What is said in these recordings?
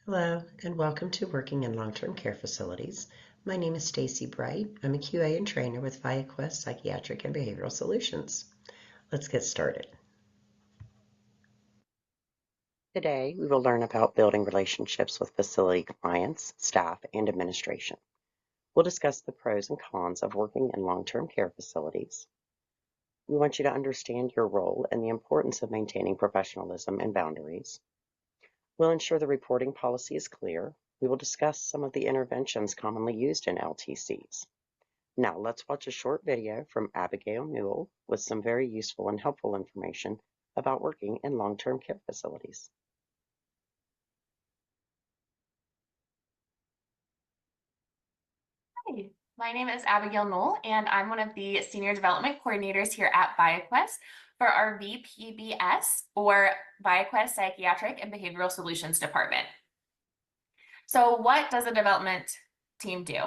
Hello, and welcome to Working in Long-Term Care Facilities. My name is Stacy Bright. I'm a QA and trainer with ViaQuest Psychiatric and Behavioral Solutions. Let's get started. Today, we will learn about building relationships with facility clients, staff, and administration. We'll discuss the pros and cons of working in long-term care facilities. We want you to understand your role and the importance of maintaining professionalism and boundaries. We'll ensure the reporting policy is clear. We will discuss some of the interventions commonly used in LTCs. Now let's watch a short video from Abigail Newell with some very useful and helpful information about working in long-term care facilities. Hi, my name is Abigail Knoll, and I'm one of the Senior Development Coordinators here at ViaQuest for our VPBS, or ViaQuest Psychiatric and Behavioral Solutions Department. So what does the development team do?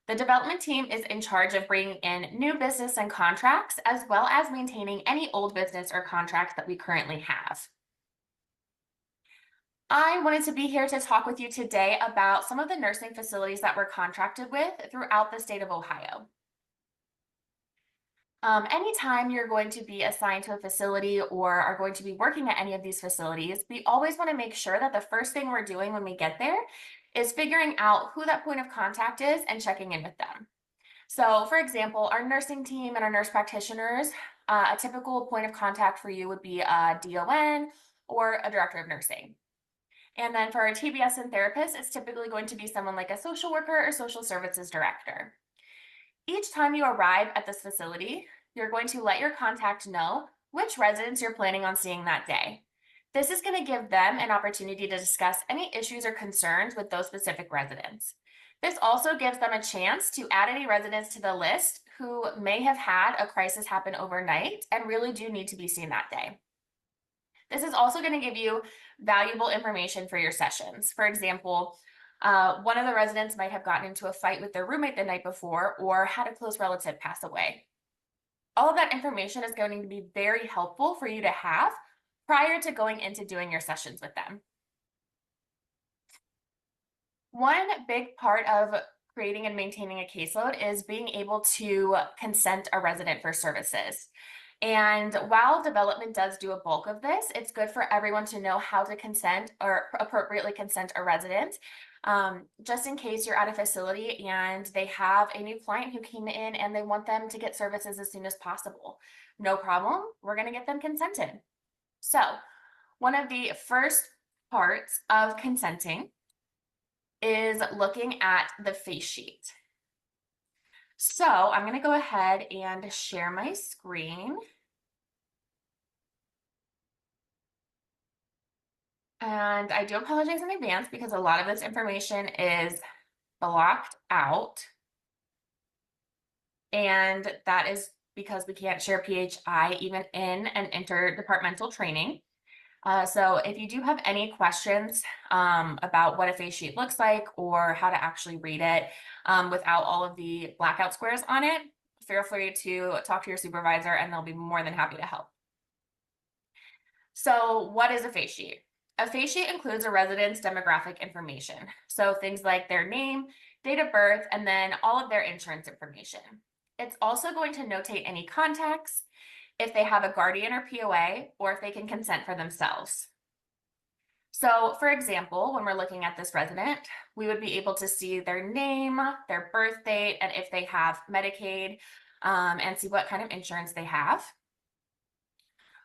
The development team is in charge of bringing in new business and contracts, as well as maintaining any old business or contracts that we currently have. I wanted to be here to talk with you today about some of the nursing facilities that we're contracted with throughout the state of Ohio. Anytime you're going to be assigned to a facility or are going to be working at any of these facilities, we always want to make sure that the first thing we're doing when we get there is figuring out who that point of contact is and checking in with them. So, for example, our nursing team and our nurse practitioners, a typical point of contact for you would be a DON or a director of nursing. And then for our TBS and therapists, it's typically going to be someone like a social worker or social services director. Each time you arrive at this facility, you're going to let your contact know which residents you're planning on seeing that day. This is going to give them an opportunity to discuss any issues or concerns with those specific residents. This also gives them a chance to add any residents to the list who may have had a crisis happen overnight and really do need to be seen that day. This is also going to give you valuable information for your sessions. For example, one of the residents might have gotten into a fight with their roommate the night before or had a close relative pass away. All of that information is going to be very helpful for you to have prior to going into doing your sessions with them. One big part of creating and maintaining a caseload is being able to consent a resident for services. And while development does do a bulk of this, it's good for everyone to know how to consent or appropriately consent a resident. Just in case you're at a facility and they have a new client who came in and they want them to get services as soon as possible. No problem, we're going to get them consented. So, one of the first parts of consenting is looking at the face sheet. So I'm going to go ahead and share my screen. And I do apologize in advance because a lot of this information is blocked out. And that is because we can't share PHI even in an interdepartmental training. So if you do have any questions about what a face sheet looks like or how to actually read it without all of the blackout squares on it, feel free to talk to your supervisor and they'll be more than happy to help. So what is a face sheet? A face sheet includes a resident's demographic information. So things like their name, date of birth, and then all of their insurance information. It's also going to notate any contacts, if they have a guardian or POA, or if they can consent for themselves. So for example, when we're looking at this resident, we would be able to see their name, their birth date, and if they have Medicaid, and see what kind of insurance they have.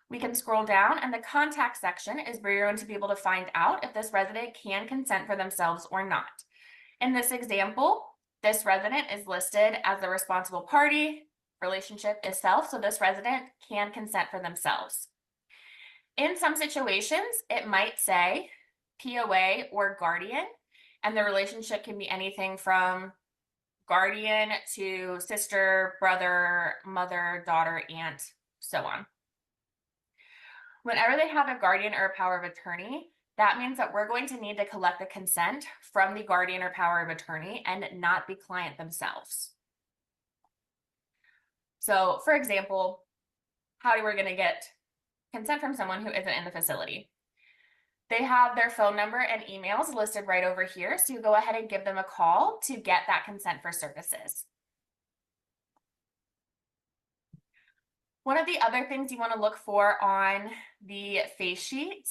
We can scroll down and the contact section is where you're going to be able to find out if this resident can consent for themselves or not. In this example, this resident is listed as the responsible party, relationship is self, so this resident can consent for themselves. In some situations, it might say POA or guardian, and the relationship can be anything from guardian to sister, brother, mother, daughter, aunt, so on. Whenever they have a guardian or a power of attorney, that means that we're going to need to collect the consent from the guardian or power of attorney and not the client themselves. So, for example, how are we going to get consent from someone who isn't in the facility? They have their phone number and emails listed right over here, so you go ahead and give them a call to get that consent for services. One of the other things you want to look for on the face sheet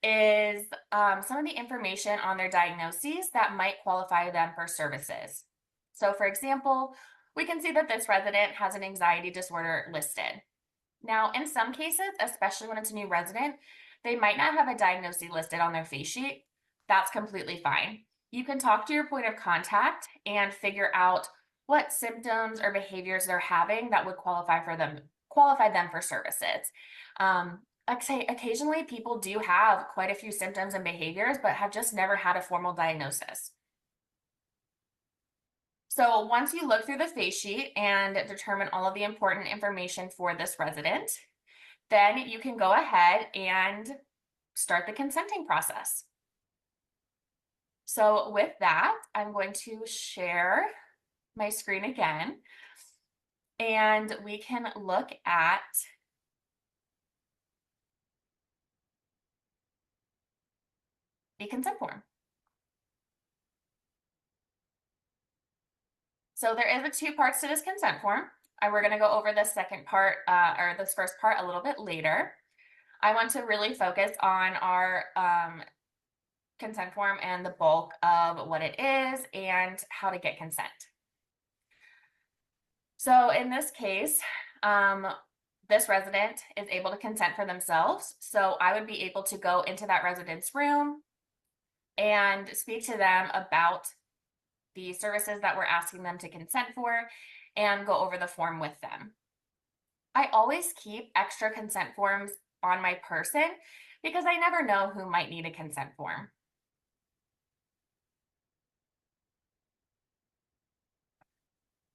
is some of the information on their diagnoses that might qualify them for services. So for example, we can see that this resident has an anxiety disorder listed. Now, in some cases, especially when it's a new resident, they might not have a diagnosis listed on their face sheet. That's completely fine. You can talk to your point of contact and figure out what symptoms or behaviors they're having that would qualify them for services. I'd say occasionally people do have quite a few symptoms and behaviors, but have just never had a formal diagnosis. So once you look through the face sheet and determine all of the important information for this resident, then you can go ahead and start the consenting process. So with that, I'm going to share my screen again, and we can look at the consent form. So there is a two parts to this consent form. We're going to go over the second part or this first part a little bit later. I want to really focus on our consent form and the bulk of what it is and how to get consent. So in this case, this resident is able to consent for themselves. So I would be able to go into that resident's room and speak to them about the services that we're asking them to consent for and go over the form with them. I always keep extra consent forms on my person because I never know who might need a consent form.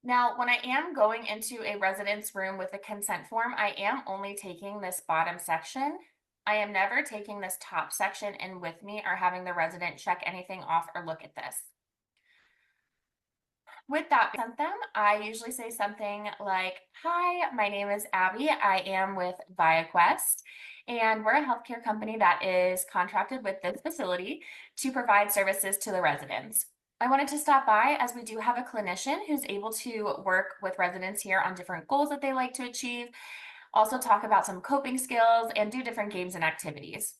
Now, when I am going into a resident's room with a consent form, I am only taking this bottom section. I am never taking this top section in with me or having the resident check anything off or look at this. With that sent them, I usually say something like, "Hi, my name is Abby. I am with ViaQuest, and we're a healthcare company that is contracted with this facility to provide services to the residents. I wanted to stop by as we do have a clinician who's able to work with residents here on different goals that they like to achieve, also talk about some coping skills, and do different games and activities.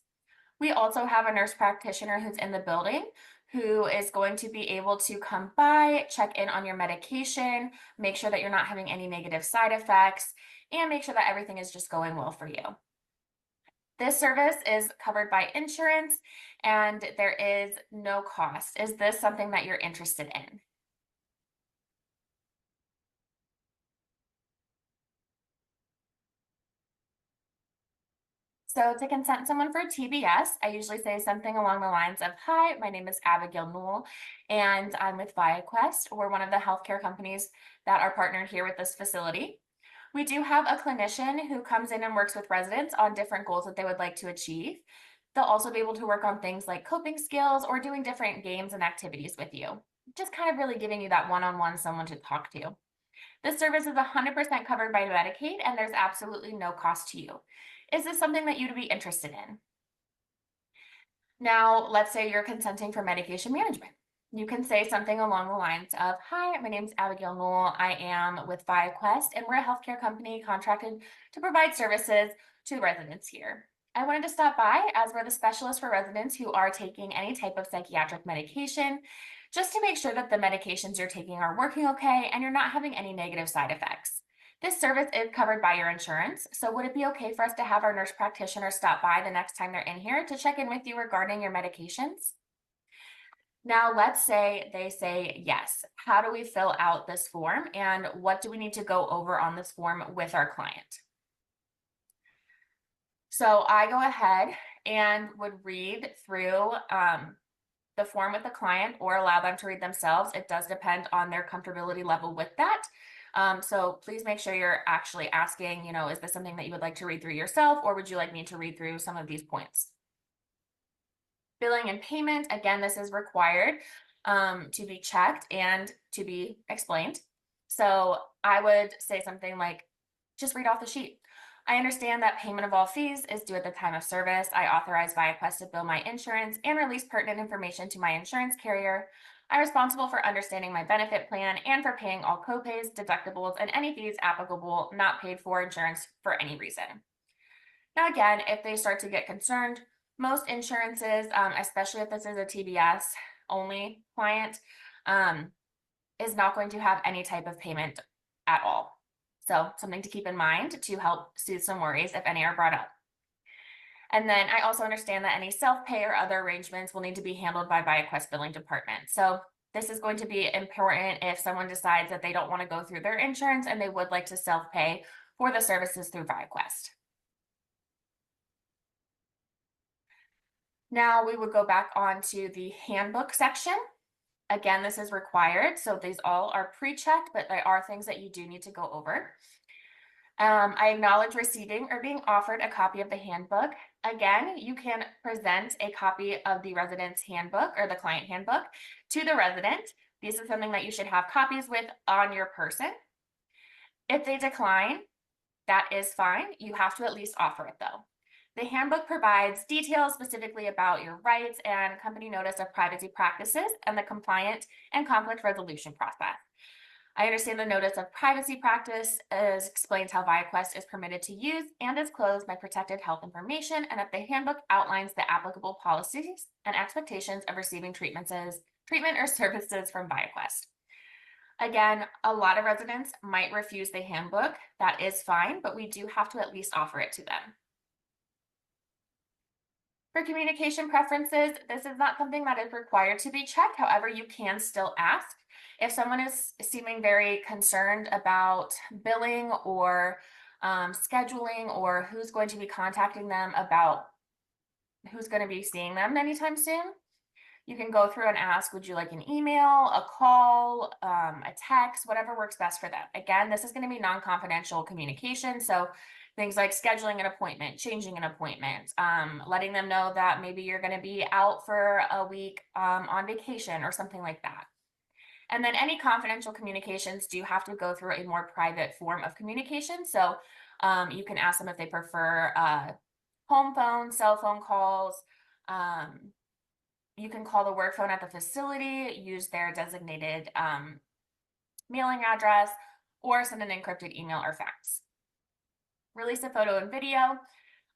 We also have a nurse practitioner who's in the building who is going to be able to come by, check in on your medication, make sure that you're not having any negative side effects, and make sure that everything is just going well for you. This service is covered by insurance and there is no cost. Is this something that you're interested in?" So to consent someone for TBS, I usually say something along the lines of, "Hi, my name is Abigail Newell, and I'm with ViaQuest. We're one of the healthcare companies that are partnered here with this facility. We do have a clinician who comes in and works with residents on different goals that they would like to achieve. They'll also be able to work on things like coping skills or doing different games and activities with you. Just kind of really giving you that one-on-one someone to talk to. This service is 100% covered by Medicaid and there's absolutely no cost to you. Is this something that you'd be interested in?" Now, let's say you're consenting for medication management. You can say something along the lines of, "Hi, my name is Abigail Newell. I am with ViaQuest, and we're a healthcare company contracted to provide services to residents here. I wanted to stop by as we're the specialist for residents who are taking any type of psychiatric medication, just to make sure that the medications you're taking are working okay and you're not having any negative side effects. This service is covered by your insurance, so would it be okay for us to have our nurse practitioner stop by the next time they're in here to check in with you regarding your medications?" Now, let's say they say yes. How do we fill out this form and what do we need to go over on this form with our client? So I go ahead and would read through the form with the client or allow them to read themselves. It does depend on their comfortability level with that. So please make sure you're actually asking, is this something that you would like to read through yourself, or would you like me to read through some of these points? Billing and payment, again, this is required to be checked and to be explained. So I would say something like, just read off the sheet. I understand that payment of all fees is due at the time of service. I authorize ViaQuest to bill my insurance and release pertinent information to my insurance carrier. I'm responsible for understanding my benefit plan and for paying all copays, deductibles, and any fees applicable not paid for insurance for any reason. Now, again, if they start to get concerned, most insurances, especially if this is a TBS only client, um, is not going to have any type of payment at all. So something to keep in mind to help soothe some worries if any are brought up. And then I also understand that any self-pay or other arrangements will need to be handled by ViaQuest billing department. So this is going to be important if someone decides that they don't want to go through their insurance and they would like to self-pay for the services through ViaQuest. Now we would go back onto the handbook section. Again, this is required, so these all are pre-checked, but there are things that you do need to go over. I acknowledge receiving or being offered a copy of the handbook. Again, you can present a copy of the resident's handbook or the client handbook to the resident. This is something that you should have copies with on your person. If they decline, that is fine. You have to at least offer it though. The handbook provides details specifically about your rights and company notice of privacy practices and the compliant and conflict resolution process. I understand the notice of privacy practice explains how ViaQuest is permitted to use and disclose my protected health information, and that the handbook outlines the applicable policies and expectations of receiving treatment or services from ViaQuest. Again, a lot of residents might refuse the handbook. That is fine, but we do have to at least offer it to them. For communication preferences, this is not something that is required to be checked. However, you can still ask. If someone is seeming very concerned about billing or scheduling or who's going to be contacting them about who's going to be seeing them anytime soon, you can go through and ask, would you like an email, a call, a text, whatever works best for them. Again, this is going to be non-confidential communication. So things like scheduling an appointment, changing an appointment, letting them know that maybe you're going to be out for a week on vacation or something like that. And then any confidential communications do have to go through a more private form of communication. So you can ask them if they prefer home phone, cell phone calls. You can call the work phone at the facility, use their designated mailing address, or send an encrypted email or fax. Release a photo and video.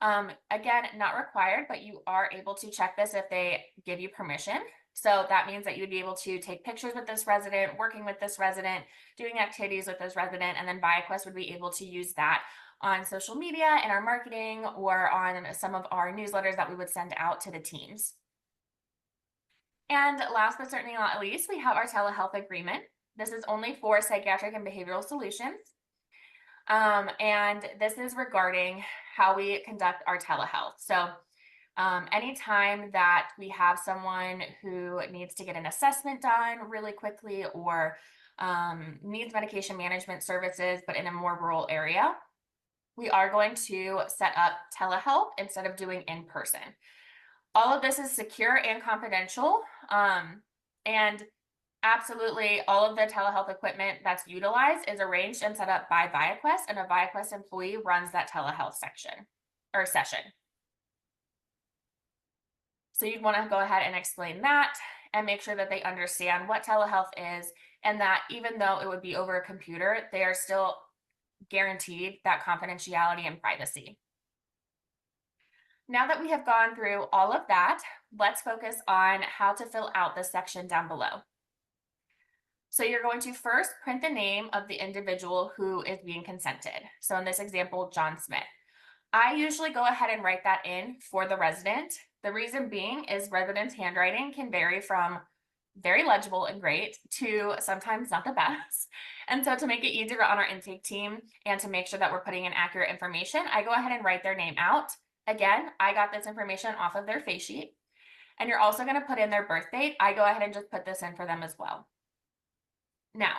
Again, not required, but you are able to check this if they give you permission. So that means that you would be able to take pictures with this resident, working with this resident, doing activities with this resident, and then ViaQuest would be able to use that on social media, in our marketing, or on some of our newsletters that we would send out to the teams. And last but certainly not least, we have our telehealth agreement. This is only for psychiatric and behavioral solutions. And this is regarding how we conduct our telehealth. So anytime that we have someone who needs to get an assessment done really quickly or needs medication management services, but in a more rural area, we are going to set up telehealth instead of doing in person. All of this is secure and confidential. And absolutely all of the telehealth equipment that's utilized is arranged and set up by ViaQuest, and a ViaQuest employee runs that telehealth section or session. So you'd want to go ahead and explain that and make sure that they understand what telehealth is, and that even though it would be over a computer, they are still guaranteed that confidentiality and privacy. Now that we have gone through all of that, let's focus on how to fill out this section down below. So you're going to first print the name of the individual who is being consented. So in this example, John Smith. I usually go ahead and write that in for the resident. The reason being is residents' handwriting can vary from very legible and great to sometimes not the best. And so to make it easier on our intake team and to make sure that we're putting in accurate information, I go ahead and write their name out. Again, I got this information off of their face sheet. And you're also going to put in their birth date. I go ahead and just put this in for them as well. Now,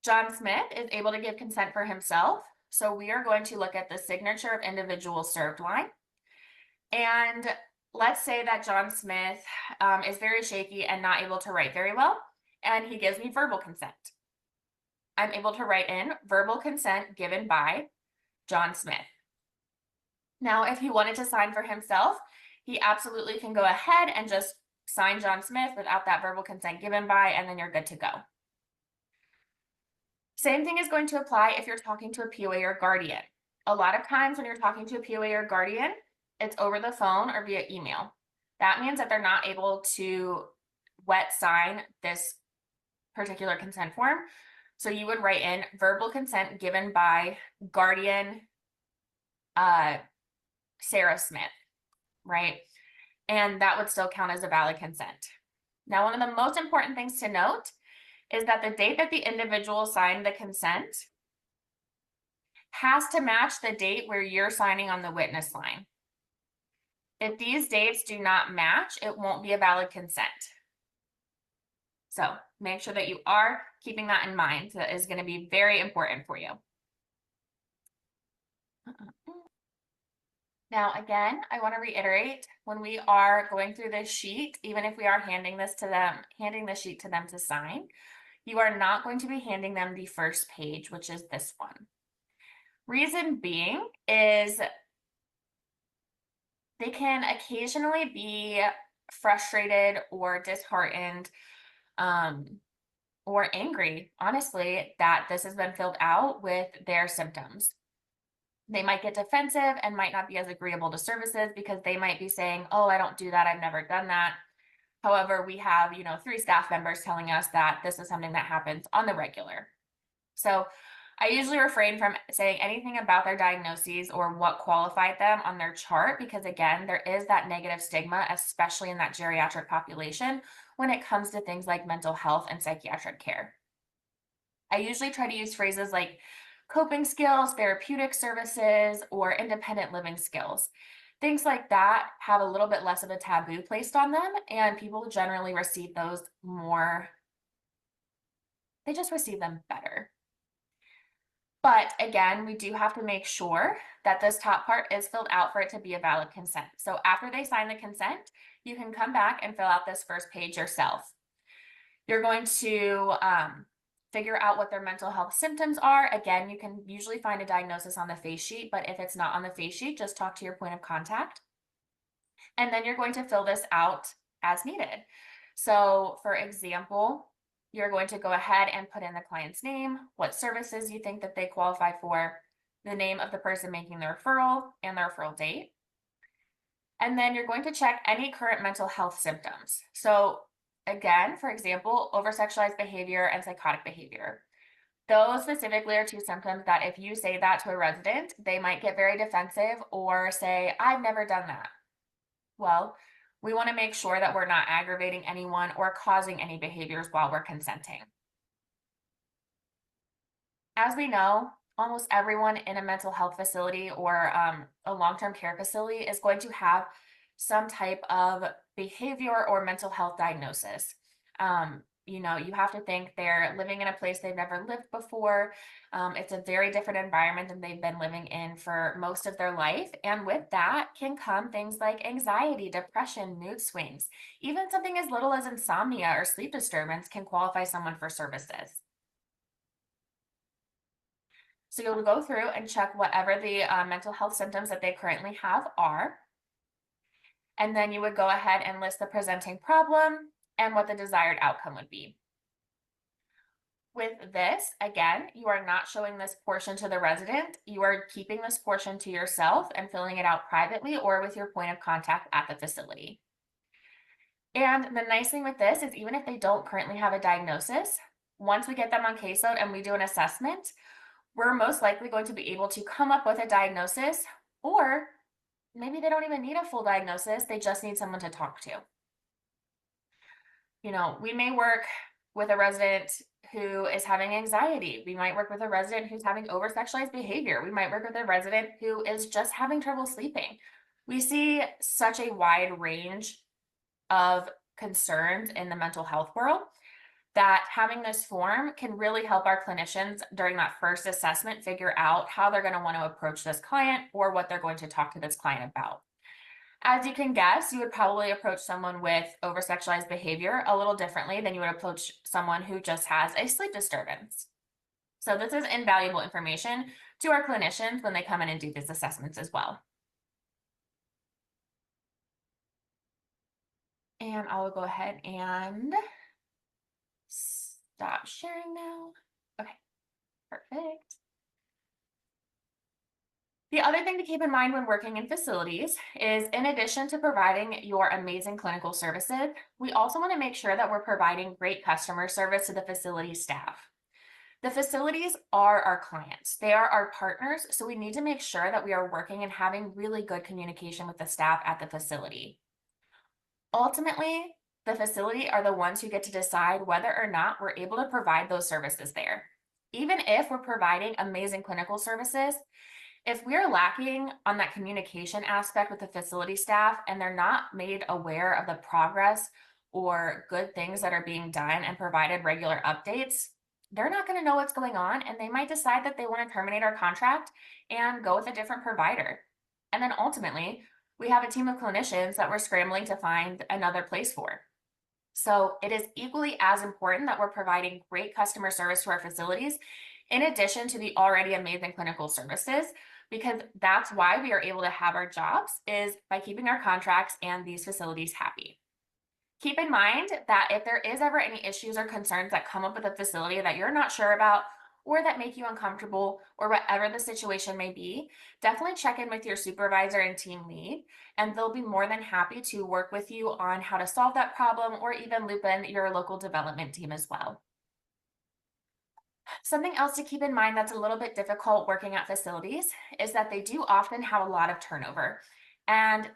John Smith is able to give consent for himself. So we are going to look at the signature of individual served line. And let's say that John Smith is very shaky and not able to write very well, and he gives me verbal consent. I'm able to write in verbal consent given by John Smith. Now, if he wanted to sign for himself, he absolutely can go ahead and just sign John Smith without that verbal consent given by, and then you're good to go. Same thing is going to apply if you're talking to a POA or guardian. A lot of times when you're talking to a POA or guardian, it's over the phone or via email. That means that they're not able to wet sign this particular consent form. So you would write in verbal consent given by guardian Sarah Smith, right? And that would still count as a valid consent. Now, one of the most important things to note is that the date that the individual signed the consent has to match the date where you're signing on the witness line. If these dates do not match, it won't be a valid consent. So make sure that you are keeping that in mind. That is going to be very important for you. Now, again, I want to reiterate, when we are going through this sheet, even if we are handing this to them, handing the sheet to them to sign, you are not going to be handing them the first page, which is this one. Reason being is they can occasionally be frustrated or disheartened or angry, honestly, that this has been filled out with their symptoms. They might get defensive and might not be as agreeable to services because they might be saying, oh, I don't do that. I've never done that. However, we have, 3 staff members telling us that this is something that happens on the regular. So I usually refrain from saying anything about their diagnoses or what qualified them on their chart because, again, there is that negative stigma, especially in that geriatric population, when it comes to things like mental health and psychiatric care. I usually try to use phrases like coping skills, therapeutic services, or independent living skills. Things like that have a little bit less of a taboo placed on them, and people generally receive those more, they just receive them better. But again, we do have to make sure that this top part is filled out for it to be a valid consent. So after they sign the consent, you can come back and fill out this first page yourself. You're going to figure out what their mental health symptoms are. Again, you can usually find a diagnosis on the face sheet, but if it's not on the face sheet, just talk to your point of contact. And then you're going to fill this out as needed. So for example, you're going to go ahead and put in the client's name, what services you think that they qualify for, the name of the person making the referral, and the referral date. And then you're going to check any current mental health symptoms. So again, for example, over-sexualized behavior and psychotic behavior. Those specifically are 2 symptoms that if you say that to a resident, they might get very defensive or say, I've never done that. Well, we want to make sure that we're not aggravating anyone or causing any behaviors while we're consenting. As we know, almost everyone in a mental health facility or a long-term care facility is going to have some type of behavior or mental health diagnosis. You have to think they're living in a place they've never lived before. It's a very different environment than they've been living in for most of their life. And with that can come things like anxiety, depression, mood swings. Even something as little as insomnia or sleep disturbance can qualify someone for services. So you'll go through and check whatever the mental health symptoms that they currently have are. And then you would go ahead and list the presenting problem and what the desired outcome would be. With this, again, you are not showing this portion to the resident. You are keeping this portion to yourself and filling it out privately or with your point of contact at the facility. And the nice thing with this is even if they don't currently have a diagnosis, once we get them on caseload and we do an assessment, we're most likely going to be able to come up with a diagnosis, or maybe they don't even need a full diagnosis. They just need someone to talk to. We may work with a resident who is having anxiety. We might work with a resident who's having over-sexualized behavior. We might work with a resident who is just having trouble sleeping. We see such a wide range of concerns in the mental health world that having this form can really help our clinicians during that first assessment figure out how they're going to want to approach this client or what they're going to talk to this client about. As you can guess, you would probably approach someone with over-sexualized behavior a little differently than you would approach someone who just has a sleep disturbance. So this is invaluable information to our clinicians when they come in and do these assessments as well. And I'll go ahead and stop sharing now. Okay, perfect. The other thing to keep in mind when working in facilities is, in addition to providing your amazing clinical services, we also want to make sure that we're providing great customer service to the facility staff. The facilities are our clients. They are our partners, so we need to make sure that we are working and having really good communication with the staff at the facility. Ultimately, the facility are the ones who get to decide whether or not we're able to provide those services there. Even if we're providing amazing clinical services, if we're lacking on that communication aspect with the facility staff and they're not made aware of the progress or good things that are being done and provided regular updates, they're not going to know what's going on, and they might decide that they want to terminate our contract and go with a different provider. And then ultimately, we have a team of clinicians that we're scrambling to find another place for. So it is equally as important that we're providing great customer service to our facilities, in addition to the already amazing clinical services, because that's why we are able to have our jobs, is by keeping our contracts and these facilities happy. Keep in mind that if there is ever any issues or concerns that come up with a facility that you're not sure about, or that make you uncomfortable, or whatever the situation may be, definitely check in with your supervisor and team lead, and they'll be more than happy to work with you on how to solve that problem, or even loop in your local development team as well. Something else to keep in mind that's a little bit difficult working at facilities is that they do often have a lot of turnover. And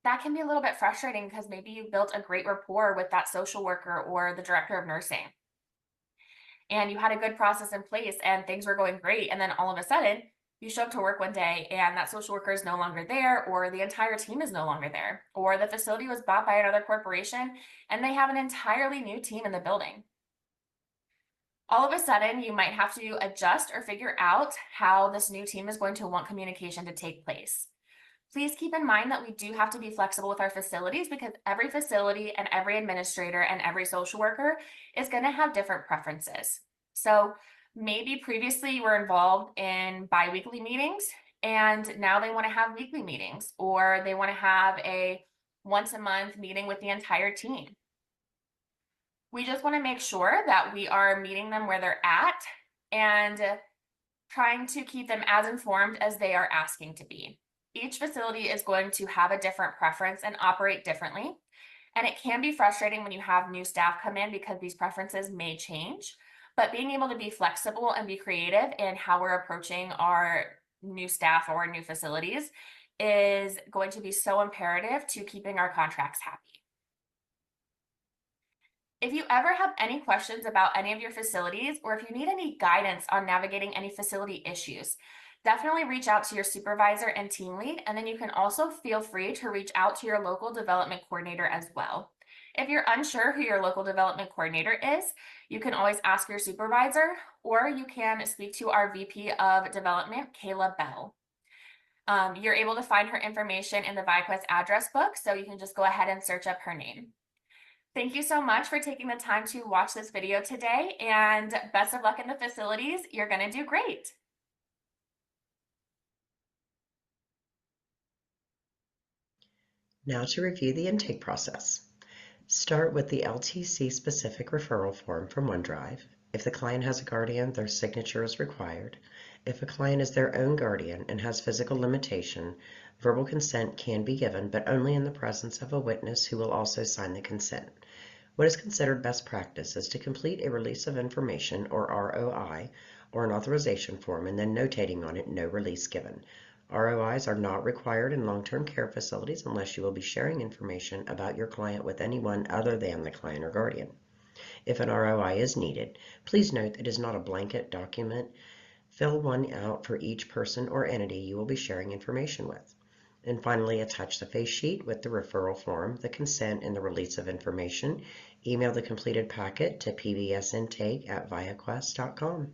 that can be a little bit frustrating because maybe you built a great rapport with that social worker or the director of nursing, and you had a good process in place and things were going great. And then all of a sudden, you show up to work one day and that social worker is no longer there, or the entire team is no longer there, or the facility was bought by another corporation and they have an entirely new team in the building. All of a sudden, you might have to adjust or figure out how this new team is going to want communication to take place. Please keep in mind that we do have to be flexible with our facilities, because every facility and every administrator and every social worker is going to have different preferences. So maybe previously you were involved in biweekly meetings and now they want to have weekly meetings, or they want to have a once a month meeting with the entire team. We just want to make sure that we are meeting them where they're at and trying to keep them as informed as they are asking to be. Each facility is going to have a different preference and operate differently. And it can be frustrating when you have new staff come in because these preferences may change. But being able to be flexible and be creative in how we're approaching our new staff or new facilities is going to be so imperative to keeping our contracts happy. If you ever have any questions about any of your facilities, or if you need any guidance on navigating any facility issues, definitely reach out to your supervisor and team lead. And then you can also feel free to reach out to your local development coordinator as well. If you're unsure who your local development coordinator is, you can always ask your supervisor, or you can speak to our VP of Development, Kayla Bell. You're able to find her information in the ViaQuest address book, so you can just go ahead and search up her name. Thank you so much for taking the time to watch this video today, and best of luck in the facilities. You're going to do great. Now to review the intake process. Start with the LTC specific referral form from OneDrive. If the client has a guardian, their signature is required. If a client is their own guardian and has physical limitation, verbal consent can be given, but only in the presence of a witness who will also sign the consent. What is considered best practice is to complete a release of information, or ROI, or an authorization form, and then notating on it no release given. ROIs are not required in long-term care facilities unless you will be sharing information about your client with anyone other than the client or guardian. If an ROI is needed, please note that it is not a blanket document. Fill one out for each person or entity you will be sharing information with. And finally, attach the face sheet with the referral form, the consent, and the release of information. Email the completed packet to pbsintake@viaquest.com.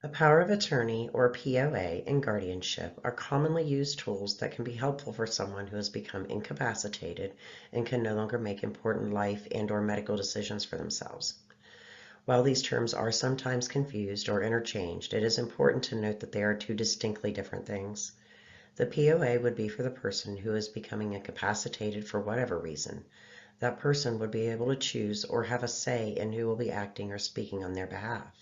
A power of attorney, or POA, and guardianship are commonly used tools that can be helpful for someone who has become incapacitated and can no longer make important life and/or medical decisions for themselves. While these terms are sometimes confused or interchanged, it is important to note that they are two distinctly different things. The POA would be for the person who is becoming incapacitated for whatever reason. That person would be able to choose or have a say in who will be acting or speaking on their behalf.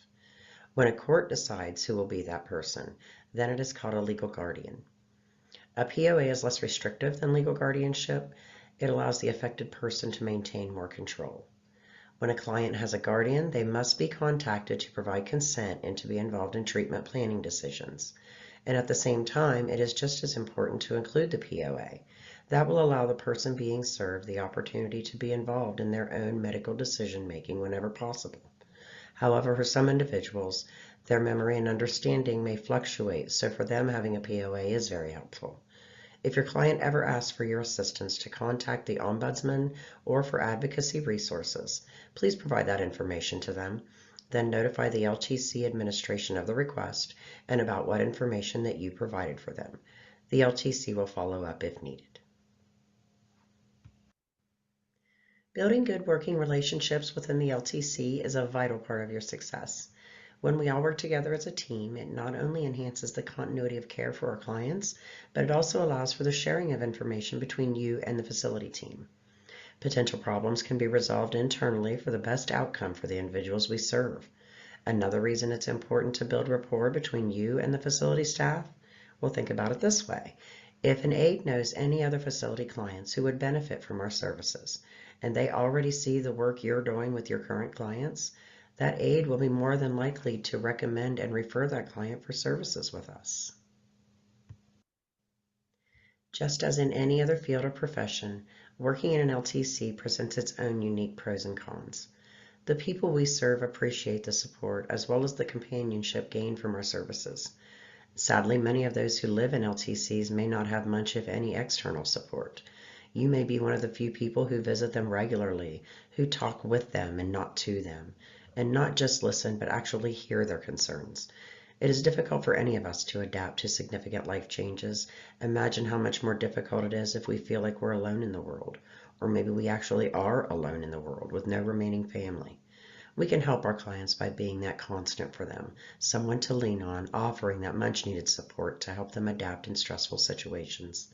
When a court decides who will be that person, then it is called a legal guardian. A POA is less restrictive than legal guardianship. It allows the affected person to maintain more control. When a client has a guardian, they must be contacted to provide consent and to be involved in treatment planning decisions. And at the same time, it is just as important to include the POA. That will allow the person being served the opportunity to be involved in their own medical decision making whenever possible. However, for some individuals, their memory and understanding may fluctuate, so for them having a POA is very helpful. If your client ever asks for your assistance to contact the Ombudsman or for advocacy resources, please provide that information to them. Then notify the LTC administration of the request and about what information that you provided for them. The LTC will follow up if needed. Building good working relationships within the LTC is a vital part of your success. When we all work together as a team, it not only enhances the continuity of care for our clients, but it also allows for the sharing of information between you and the facility team. Potential problems can be resolved internally for the best outcome for the individuals we serve. Another reason it's important to build rapport between you and the facility staff? Well, think about it this way. If an aide knows any other facility clients who would benefit from our services, and they already see the work you're doing with your current clients, that aide will be more than likely to recommend and refer that client for services with us. Just as in any other field or profession, working in an LTC presents its own unique pros and cons. The people we serve appreciate the support as well as the companionship gained from our services. Sadly, many of those who live in LTCs may not have much, if any, external support. You may be one of the few people who visit them regularly, who talk with them and not to them, and not just listen, but actually hear their concerns. It is difficult for any of us to adapt to significant life changes. Imagine how much more difficult it is if we feel like we're alone in the world, or maybe we actually are alone in the world with no remaining family. We can help our clients by being that constant for them, someone to lean on, offering that much needed support to help them adapt in stressful situations.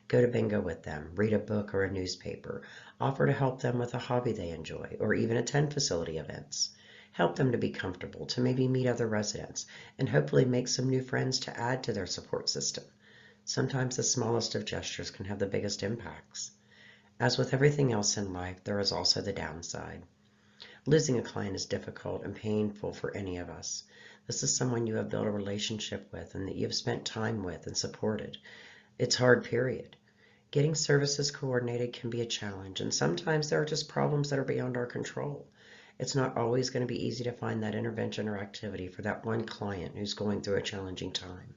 Go to bingo with them, read a book or a newspaper, offer to help them with a hobby they enjoy, or even attend facility events. Help them to be comfortable, to maybe meet other residents, and hopefully make some new friends to add to their support system. Sometimes the smallest of gestures can have the biggest impacts. As with everything else in life, there is also the downside. Losing a client is difficult and painful for any of us. This is someone you have built a relationship with and that you have spent time with and supported. It's hard, period. Getting services coordinated can be a challenge, and sometimes there are just problems that are beyond our control. It's not always going to be easy to find that intervention or activity for that one client who's going through a challenging time.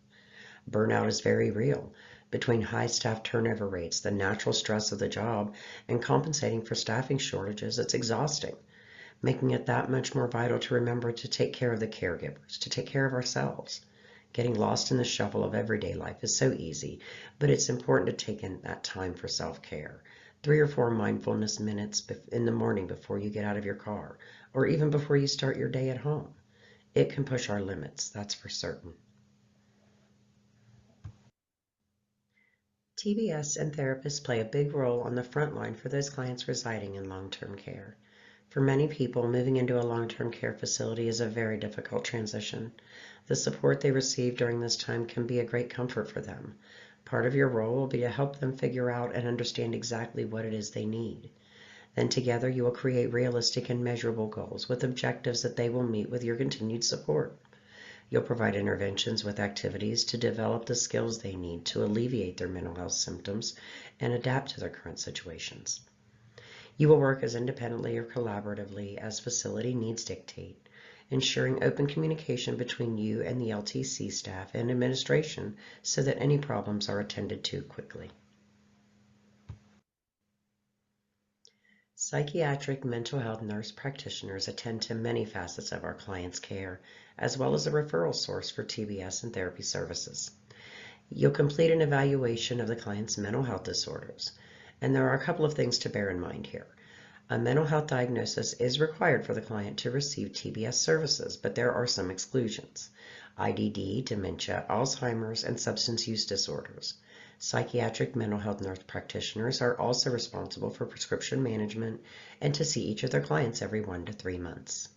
Burnout is very real. Between high staff turnover rates, the natural stress of the job, and compensating for staffing shortages, it's exhausting, making it that much more vital to remember to take care of the caregivers, to take care of ourselves. Getting lost in the shuffle of everyday life is so easy, but it's important to take in that time for self-care. 3 or 4 mindfulness minutes in the morning before you get out of your car, or even before you start your day at home. It can push our limits, that's for certain. TBS and therapists play a big role on the front line for those clients residing in long-term care. For many people, moving into a long-term care facility is a very difficult transition. The support they receive during this time can be a great comfort for them. Part of your role will be to help them figure out and understand exactly what it is they need. Then together you will create realistic and measurable goals with objectives that they will meet with your continued support. You'll provide interventions with activities to develop the skills they need to alleviate their mental health symptoms and adapt to their current situations. You will work as independently or collaboratively as facility needs dictate, ensuring open communication between you and the LTC staff and administration so that any problems are attended to quickly. Psychiatric mental health nurse practitioners attend to many facets of our clients' care, as well as a referral source for TBS and therapy services. You'll complete an evaluation of the client's mental health disorders, and there are a couple of things to bear in mind here. A mental health diagnosis is required for the client to receive TBS services, but there are some exclusions. IDD, dementia, Alzheimer's, and substance use disorders. Psychiatric mental health nurse practitioners are also responsible for prescription management and to see each of their clients every 1 to 3 months.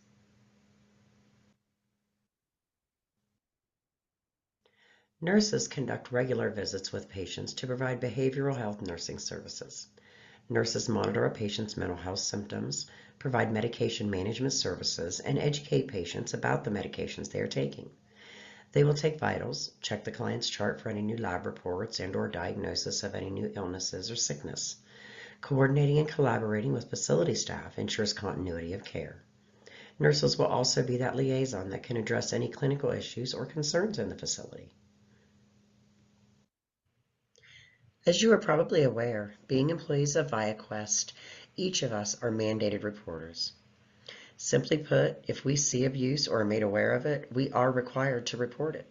Nurses conduct regular visits with patients to provide behavioral health nursing services. Nurses monitor a patient's mental health symptoms, provide medication management services, and educate patients about the medications they are taking. They will take vitals, check the client's chart for any new lab reports and/or diagnosis of any new illnesses or sickness. Coordinating and collaborating with facility staff ensures continuity of care. Nurses will also be that liaison that can address any clinical issues or concerns in the facility. As you are probably aware, being employees of ViaQuest, each of us are mandated reporters. Simply put, if we see abuse or are made aware of it, we are required to report it.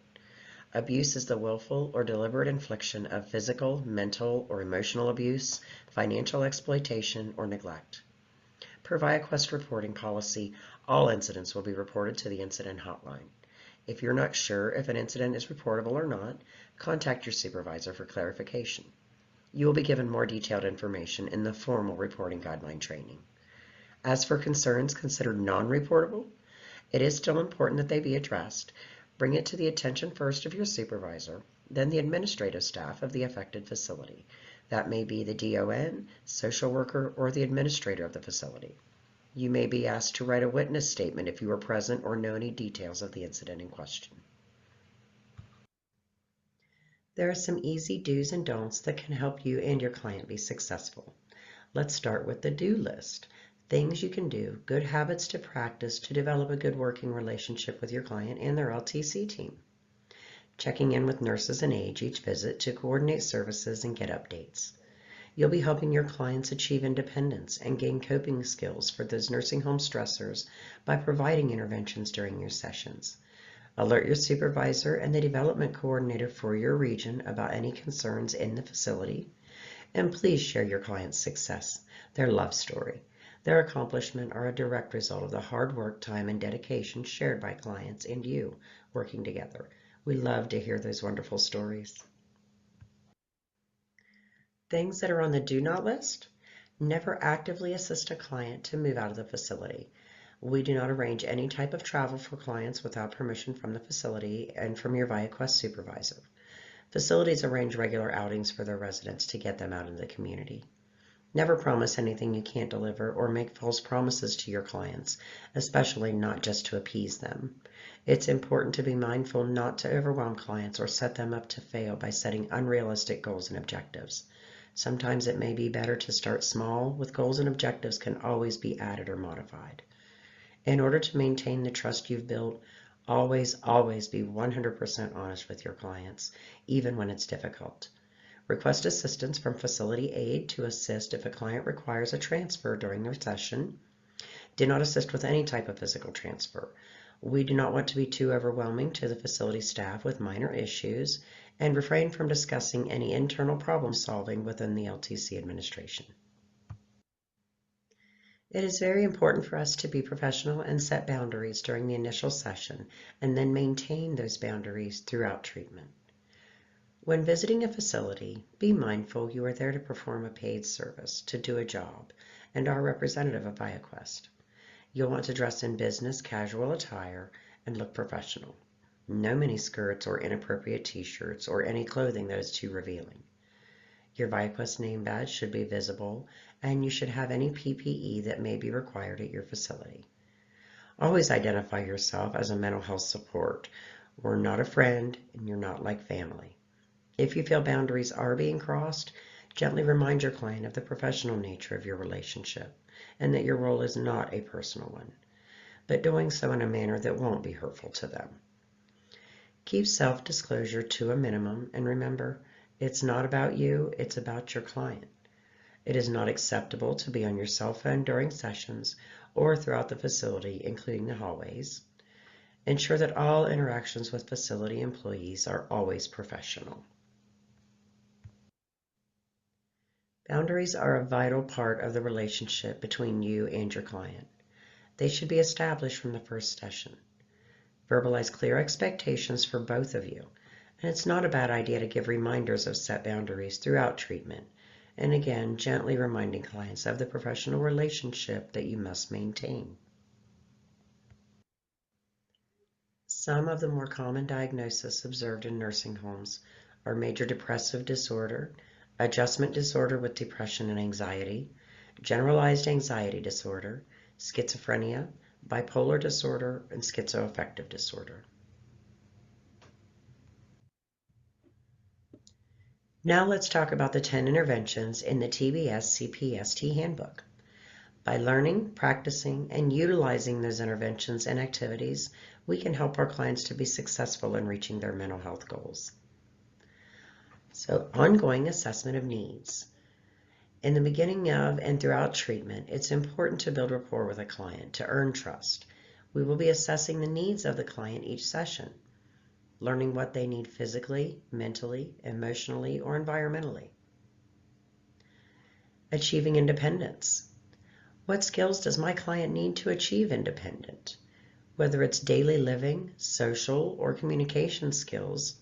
Abuse is the willful or deliberate infliction of physical, mental, or emotional abuse, financial exploitation, or neglect. Per ViaQuest reporting policy, all incidents will be reported to the incident hotline. If you're not sure if an incident is reportable or not, contact your supervisor for clarification. You will be given more detailed information in the formal reporting guideline training. As for concerns considered non-reportable, it is still important that they be addressed. Bring it to the attention first of your supervisor, then the administrative staff of the affected facility. That may be the DON, social worker, or the administrator of the facility. You may be asked to write a witness statement if you were present or know any details of the incident in question. There are some easy do's and don'ts that can help you and your client be successful. Let's start with the do list. Things you can do, good habits to practice to develop a good working relationship with your client and their LTC team. Checking in with nurses and aides each visit to coordinate services and get updates. You'll be helping your clients achieve independence and gain coping skills for those nursing home stressors by providing interventions during your sessions. Alert your supervisor and the development coordinator for your region about any concerns in the facility. And please share your client's success, their love story. Their accomplishment are a direct result of the hard work, time, and dedication shared by clients and you working together. We love to hear those wonderful stories. Things that are on the do not list: never actively assist a client to move out of the facility. We do not arrange any type of travel for clients without permission from the facility and from your ViaQuest supervisor. Facilities arrange regular outings for their residents to get them out in the community. Never promise anything you can't deliver or make false promises to your clients, especially not just to appease them. It's important to be mindful not to overwhelm clients or set them up to fail by setting unrealistic goals and objectives. Sometimes it may be better to start small, with goals and objectives can always be added or modified. In order to maintain the trust you've built, always be 100% honest with your clients, even when it's difficult. Request assistance from facility aide to assist if a client requires a transfer during their session. Do not assist with any type of physical transfer. We do not want to be too overwhelming to the facility staff with minor issues, and refrain from discussing any internal problem solving within the LTC administration. It is very important for us to be professional and set boundaries during the initial session, and then maintain those boundaries throughout treatment. When visiting a facility, be mindful you are there to perform a paid service, to do a job, and are a representative of ViaQuest. You'll want to dress in business casual attire and look professional. No miniskirts or inappropriate t-shirts or any clothing that is too revealing. Your ViaQuest name badge should be visible, and you should have any PPE that may be required at your facility. Always identify yourself as a mental health support. We're not a friend, and you're not like family. If you feel boundaries are being crossed, gently remind your client of the professional nature of your relationship and that your role is not a personal one, but doing so in a manner that won't be hurtful to them. Keep self-disclosure to a minimum, and remember, it's not about you, it's about your client. It is not acceptable to be on your cell phone during sessions or throughout the facility, including the hallways. Ensure that all interactions with facility employees are always professional. Boundaries are a vital part of the relationship between you and your client. They should be established from the first session. Verbalize clear expectations for both of you. And it's not a bad idea to give reminders of set boundaries throughout treatment. And again, gently reminding clients of the professional relationship that you must maintain. Some of the more common diagnoses observed in nursing homes are major depressive disorder, adjustment disorder with depression and anxiety, generalized anxiety disorder, schizophrenia, bipolar disorder, and schizoaffective disorder. Now let's talk about the 10 interventions in the TBS CPST handbook. By learning, practicing, and utilizing those interventions and activities, we can help our clients to be successful in reaching their mental health goals. So, ongoing assessment of needs. In the beginning of and throughout treatment, it's important to build rapport with a client to earn trust. We will be assessing the needs of the client each session, learning what they need physically, mentally, emotionally, or environmentally. Achieving independence. What skills does my client need to achieve independence? Whether it's daily living, social, or communication skills,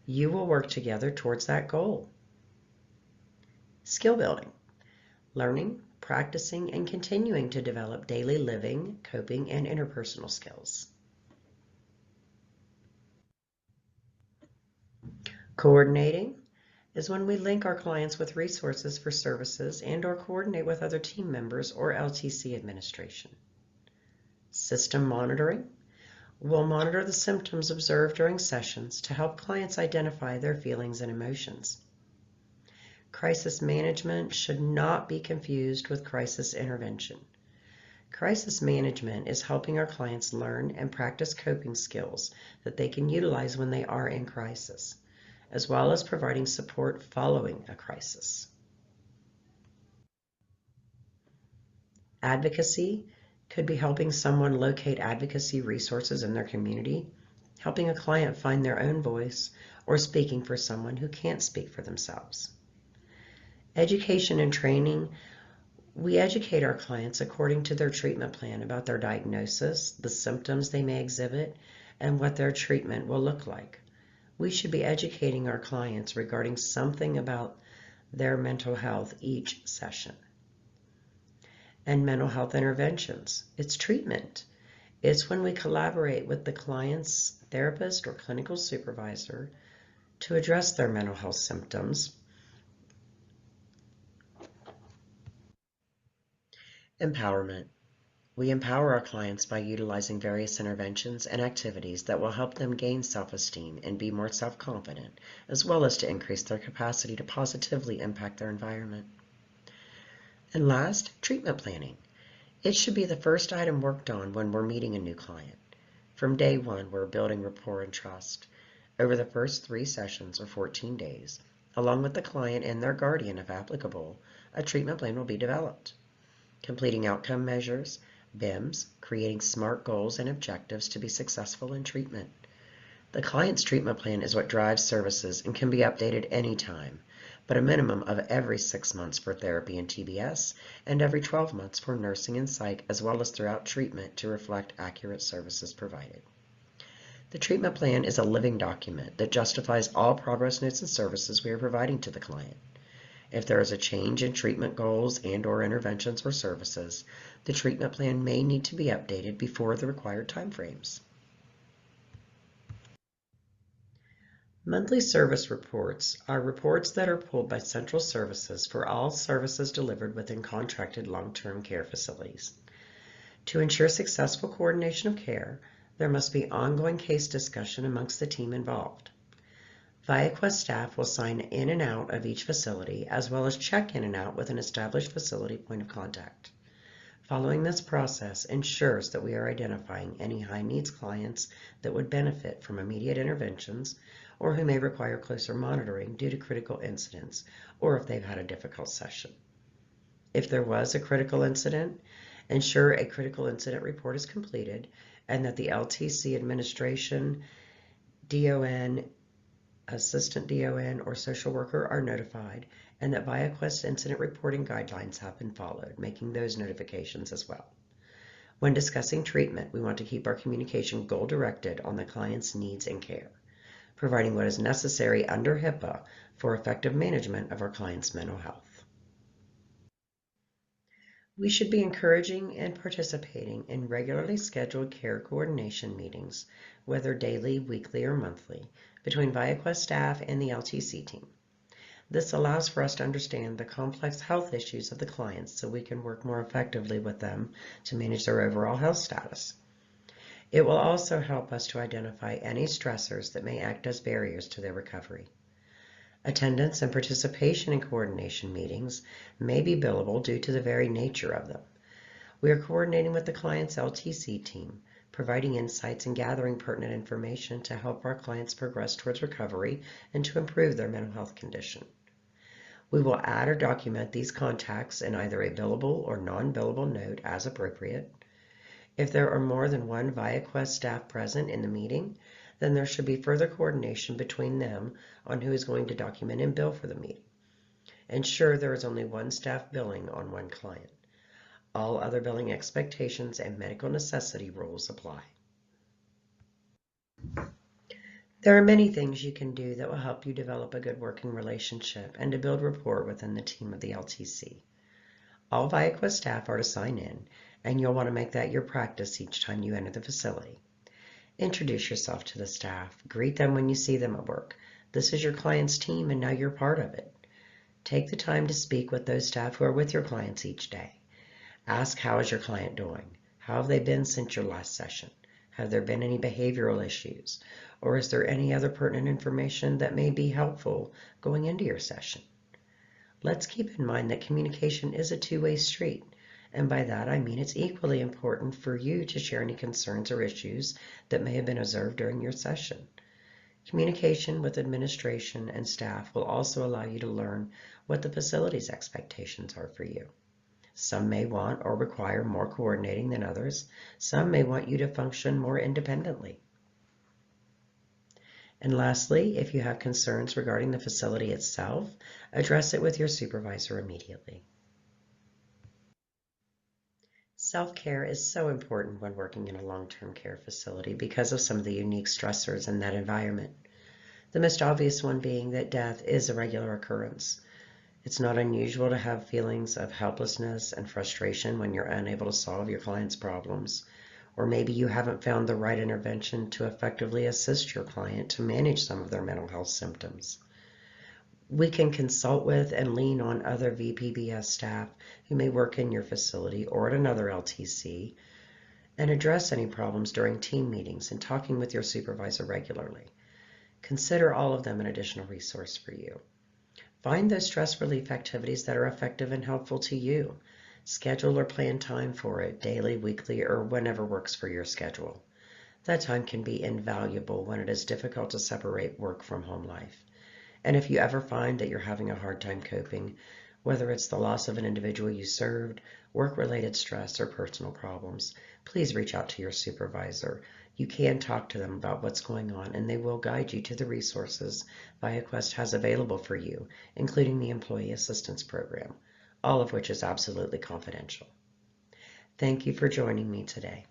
you will work together towards that goal. Skill building. Learning, practicing, and continuing to develop daily living, coping, and interpersonal skills. Coordinating is when we link our clients with resources for services and/or coordinate with other team members or LTC administration. System monitoring. We'll monitor the symptoms observed during sessions to help clients identify their feelings and emotions. Crisis management should not be confused with crisis intervention. Crisis management is helping our clients learn and practice coping skills that they can utilize when they are in crisis, as well as providing support following a crisis. Advocacy could be helping someone locate advocacy resources in their community, helping a client find their own voice, or speaking for someone who can't speak for themselves. Education and training. We educate our clients according to their treatment plan about their diagnosis, the symptoms they may exhibit, and what their treatment will look like. We should be educating our clients regarding something about their mental health each session. And mental health interventions. It's treatment. It's when we collaborate with the client's therapist or clinical supervisor to address their mental health symptoms. Empowerment. We empower our clients by utilizing various interventions and activities that will help them gain self-esteem and be more self-confident, as well as to increase their capacity to positively impact their environment. And last, treatment planning. It should be the first item worked on when we're meeting a new client. From day one, we're building rapport and trust. Over the first 3 sessions or 14 days, along with the client and their guardian if applicable, a treatment plan will be developed. Completing outcome measures, BIMs, creating SMART goals and objectives to be successful in treatment. The client's treatment plan is what drives services and can be updated anytime, but a minimum of every 6 months for therapy and TBS, and every 12 months for nursing and psych, as well as throughout treatment to reflect accurate services provided. The treatment plan is a living document that justifies all progress notes and services we are providing to the client. If there is a change in treatment goals and/or interventions or services, the treatment plan may need to be updated before the required timeframes. Monthly service reports are reports that are pulled by central services for all services delivered within contracted long-term care facilities. To ensure successful coordination of care, there must be ongoing case discussion amongst the team involved. ViaQuest staff will sign in and out of each facility, as well as check in and out with an established facility point of contact. Following this process ensures that we are identifying any high-needs clients that would benefit from immediate interventions or who may require closer monitoring due to critical incidents or if they've had a difficult session. If there was a critical incident, ensure a critical incident report is completed and that the LTC administration, DON, assistant DON, or social worker are notified, and that ViaQuest incident reporting guidelines have been followed, making those notifications as well. When discussing treatment, we want to keep our communication goal-directed on the client's needs and care, providing what is necessary under HIPAA for effective management of our client's mental health. We should be encouraging and participating in regularly scheduled care coordination meetings, whether daily, weekly, or monthly, between ViaQuest staff and the LTC team. This allows for us to understand the complex health issues of the clients so we can work more effectively with them to manage their overall health status. It will also help us to identify any stressors that may act as barriers to their recovery. Attendance and participation in coordination meetings may be billable due to the very nature of them. We are coordinating with the client's LTC team, providing insights and gathering pertinent information to help our clients progress towards recovery and to improve their mental health condition. We will add or document these contacts in either a billable or non-billable note as appropriate. If there are more than one ViaQuest staff present in the meeting, then there should be further coordination between them on who is going to document and bill for the meeting. Ensure there is only one staff billing on one client. All other billing expectations and medical necessity rules apply. There are many things you can do that will help you develop a good working relationship and to build rapport within the team of the LTC. All ViaQuest staff are to sign in, and you'll want to make that your practice each time you enter the facility. Introduce yourself to the staff. Greet them when you see them at work. This is your client's team, and now you're part of it. Take the time to speak with those staff who are with your clients each day. Ask, how is your client doing? How have they been since your last session? Have there been any behavioral issues? Or is there any other pertinent information that may be helpful going into your session? Let's keep in mind that communication is a two-way street, and by that I mean it's equally important for you to share any concerns or issues that may have been observed during your session. Communication with administration and staff will also allow you to learn what the facility's expectations are for you. Some may want or require more coordinating than others. Some may want you to function more independently. And lastly, if you have concerns regarding the facility itself, address it with your supervisor immediately. Self-care is so important when working in a long-term care facility because of some of the unique stressors in that environment. The most obvious one being that death is a regular occurrence. It's not unusual to have feelings of helplessness and frustration when you're unable to solve your client's problems, or maybe you haven't found the right intervention to effectively assist your client to manage some of their mental health symptoms. We can consult with and lean on other VPBS staff who may work in your facility or at another LTC and address any problems during team meetings and talking with your supervisor regularly. Consider all of them an additional resource for you. Find those stress relief activities that are effective and helpful to you. Schedule or plan time for it, daily, weekly, or whenever works for your schedule. That time can be invaluable when it is difficult to separate work from home life. And if you ever find that you're having a hard time coping, whether it's the loss of an individual you served, work-related stress, or personal problems, please reach out to your supervisor. You can talk to them about what's going on, and they will guide you to the resources ViaQuest has available for you, including the Employee Assistance Program, all of which is absolutely confidential. Thank you for joining me today.